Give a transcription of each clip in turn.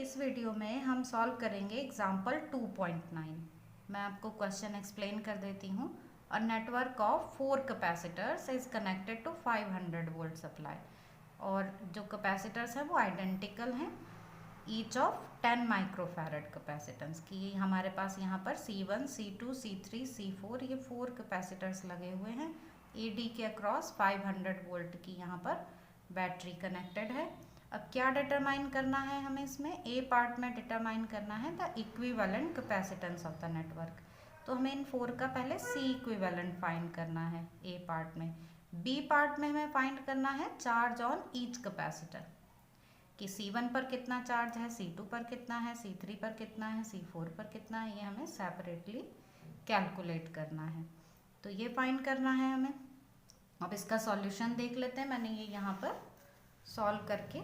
इस वीडियो में हम सॉल्व करेंगे एग्जाम्पल 2.9। मैं आपको क्वेश्चन एक्सप्लेन कर देती हूँ। A network of 4 capacitors is connected to 500 volt supply, और जो कैपेसिटर्स हैं वो आइडेंटिकल हैं, ईच ऑफ 10 माइक्रोफैरड कैपेसिटेंस की। हमारे पास यहाँ पर C1, C2, C3, C4 ये 4 कैपेसिटर्स लगे हुए हैं। AD के अक्रॉस 500 वोल्ट की यहाँ पर बैटरी कनेक्टेड है। अब क्या डिटरमाइन करना है हमें इसमें? ए पार्ट में डिटरमाइन करना है the equivalent capacitance of the network. तो हमें इन 4 का पहले C इक्विवेलेंट फाइंड करना है ए पार्ट में। बी पार्ट में हमें फाइंड करना है चार्ज ऑन ईच कैपेसिटर, कि C1 पर कितना चार्ज है, C2 पर कितना है, C3 पर कितना है, C4 पर कितना है, ये हमें सेपरेटली कैलकुलेट करना है। तो ये फाइंड करना है हमें। अब इसका सॉल्यूशन देख लेते हैं। मैंने ये यहाँ पर सॉल्व करके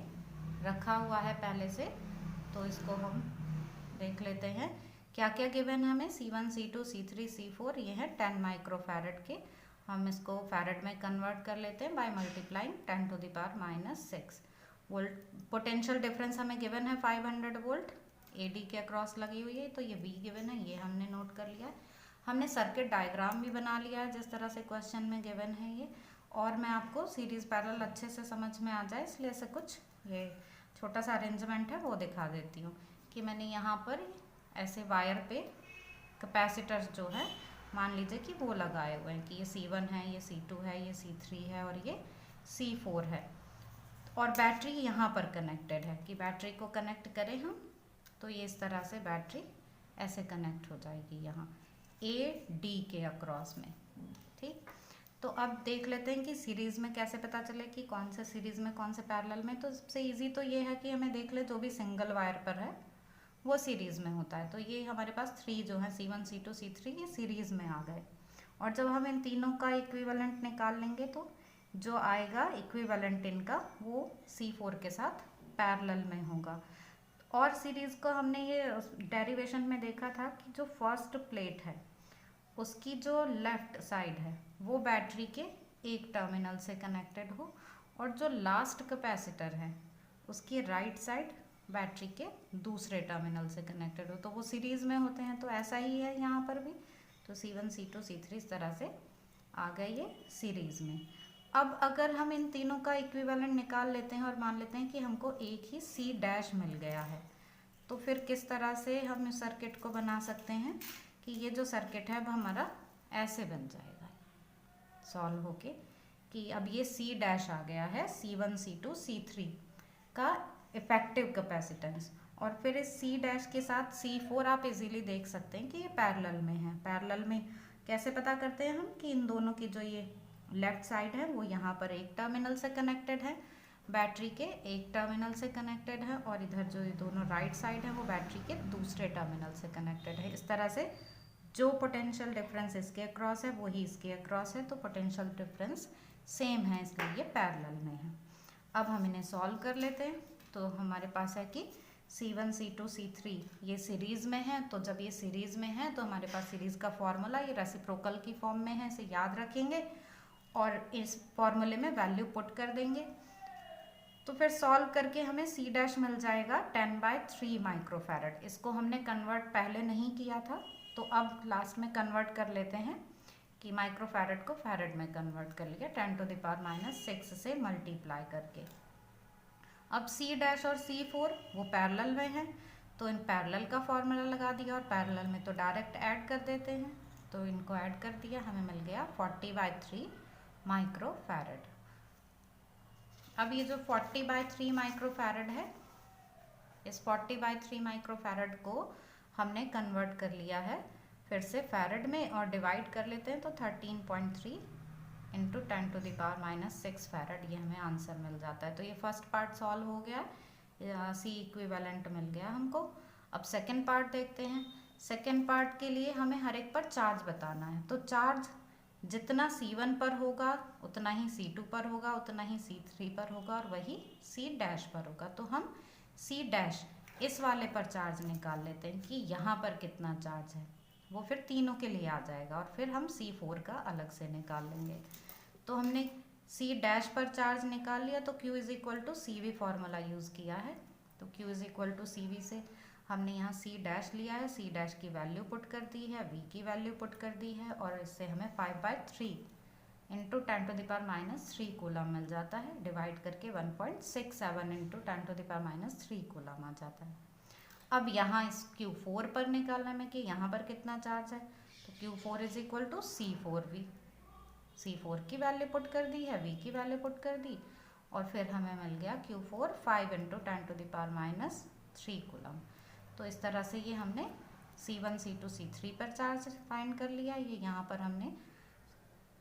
रखा हुआ है पहले से, तो इसको हम देख लेते हैं क्या क्या गिवन है हमें। C1, C2, C3, C4 ये है 10 माइक्रोफैरड के। हम इसको फैरड में कन्वर्ट कर लेते हैं by multiplying 10⁻⁻⁶ volt. Potential difference हमें गिवन है 500 वोल्ट, AD के अक्रॉस लगी हुई है, तो ये B गिवन है, ये हमने नोट कर लिया। हमने सर्किट डायग्राम भी बना लिया है जिस तरह से क्वेश्चन में गिवन है ये, और मैं आपको सीरीज पैरेलल अच्छे से समझ में आ जाए इसलिए ऐसे कुछ ये छोटा सा अरेंजमेंट है वो दिखा देती हूँ। कि मैंने यहाँ पर ऐसे वायर पे कैपेसिटर्स जो है मान लीजिए कि वो लगाए हुए हैं, कि ये C1 है, ये C2 है, ये C3 है और ये C4 है, और बैटरी यहाँ पर कनेक्टेड है। कि बैटरी को कनेक्ट करें हम तो ये इस तरह से बैटरी ऐसे कनेक्ट हो जाएगी यहाँ AD के अक्रॉस में। ठीक, तो अब देख लेते हैं कि सीरीज़ में कैसे पता चले कि कौन से सीरीज़ में कौन से पैरेलल में। तो सबसे इजी तो ये है कि हमें देख ले जो भी सिंगल वायर पर है वो सीरीज़ में होता है। तो ये हमारे पास 3 जो है C1, C2, C3 ये सीरीज़ में आ गए, और जब हम इन तीनों का इक्विवेलेंट निकाल लेंगे तो जो आएगा इक्विवेलेंट इनका वो C4 के साथ पैरेलल में होगा। और सीरीज़ को हमने ये डेरिवेशन में देखा था कि जो फर्स्ट प्लेट है उसकी जो लेफ्ट साइड है वो बैटरी के एक टर्मिनल से कनेक्टेड हो, और जो लास्ट कैपेसिटर है उसकी राइट साइड बैटरी के दूसरे टर्मिनल से कनेक्टेड हो, तो वो सीरीज़ में होते हैं। तो ऐसा ही है यहाँ पर भी। तो C1, C2, C3 इस तरह से आ गए ये सीरीज़ में। अब अगर हम इन तीनों का इक्विवेलेंट निकाल लेते हैं और मान लेते हैं कि हमको एक ही C' मिल गया है, तो फिर किस तरह से हम इस सर्किट को बना सकते हैं कि ये जो सर्किट है वो हमारा ऐसे बन जाएगा सॉल्व होके, कि अब ये C' आ गया है C1, C2, C3 का इफेक्टिव कैपेसिटेंस, और फिर इस C' के साथ C4 आप इजीली देख सकते हैं कि ये पैरेलल में है। पैरेलल में कैसे पता करते हैं हम? कि इन दोनों की जो ये लेफ्ट साइड है वो यहाँ पर एक टर्मिनल से कनेक्टेड है, बैटरी के एक टर्मिनल से कनेक्टेड है, और इधर जो ये दोनों राइट साइड है वो बैटरी के दूसरे टर्मिनल से कनेक्टेड है। इस तरह से जो पोटेंशियल डिफरेंस इसके अक्रॉस है वही इसके अक्रॉस है, तो पोटेंशियल डिफरेंस सेम है इसलिए ये पैरेलल में है। अब हम इन्हें सॉल्व कर लेते हैं। तो हमारे पास है कि C1, C2, C3 ये सीरीज़ में है, तो जब ये सीरीज़ में है तो हमारे पास सीरीज़ का फॉर्मूला ये रेसिप्रोकल की फॉर्म में है, इसे याद रखेंगे और इस फॉर्मूले में वैल्यू पुट कर देंगे। तो फिर सॉल्व करके हमें C' मिल जाएगा 10/3 माइक्रोफैरड। इसको हमने कन्वर्ट पहले नहीं किया था, तो अब लास्ट में कन्वर्ट कर लेते हैं कि माइक्रोफैरड को फैरड में कन्वर्ट कर लिया 10⁻⁶ से मल्टीप्लाई करके। अब C' और C4 वो पैरेलल में हैं, तो इन पैरेलल का फॉर्मूला लगा दिया, और पैरेलल में तो डायरेक्ट ऐड कर देते हैं, तो इनको ऐड कर दिया, हमें मिल गया 40/3 माइक्रोफैरड। अब ये जो 40/3 माइक्रोफैरड है, इस 40/3 माइक्रोफैरड को हमने कन्वर्ट कर लिया है फिर से फैरड में, और डिवाइड कर लेते हैं तो 13.3 इंटू 10⁻⁻⁶ फैरड, ये हमें आंसर मिल जाता है। तो ये फर्स्ट पार्ट सॉल्व हो गया, C इक्विवेलेंट मिल गया हमको। अब सेकेंड पार्ट देखते हैं। सेकेंड पार्ट के लिए हमें हर एक पर चार्ज बताना है, तो चार्ज जितना C1 पर होगा उतना ही C2 पर होगा, उतना ही C3 पर होगा, और वही C' पर होगा। तो हम C' इस वाले पर चार्ज निकाल लेते हैं कि यहाँ पर कितना चार्ज है, वो फिर तीनों के लिए आ जाएगा, और फिर हम C4 का अलग से निकाल लेंगे। तो हमने C' पर चार्ज निकाल लिया, तो Q = CV फॉर्मूला यूज़ किया है, तो Q is equal to C V से हमने यहाँ C डैश लिया है, C डैश की वैल्यू पुट कर दी है, V की वैल्यू पुट कर दी है और इससे हमें 5/3 इंटू 10⁻³ कूलम मिल जाता है, डिवाइड करके 1.67 इंटू 10⁻³ कूलम आ जाता है। अब यहाँ इस Q4 पर निकालना है कि यहाँ पर कितना चार्ज है, तो Q4 is equal to C4V। C4 की वैल्यू पुट कर दी है, V की वैल्यू पुट कर दी और फिर हमें मिल गया Q4 5 इंटू 10⁻³ कूलम। तो इस तरह से ये हमने C1, C2, C3 पर चार्ज फाइंड कर लिया। ये यहाँ पर हमने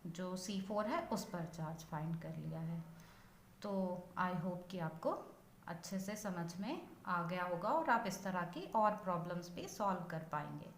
जो C4 है उस पर चार्ज फाइंड कर लिया है। तो आई होप कि आपको अच्छे से समझ में आ गया होगा और आप इस तरह की और प्रॉब्लम्स भी सॉल्व कर पाएंगे।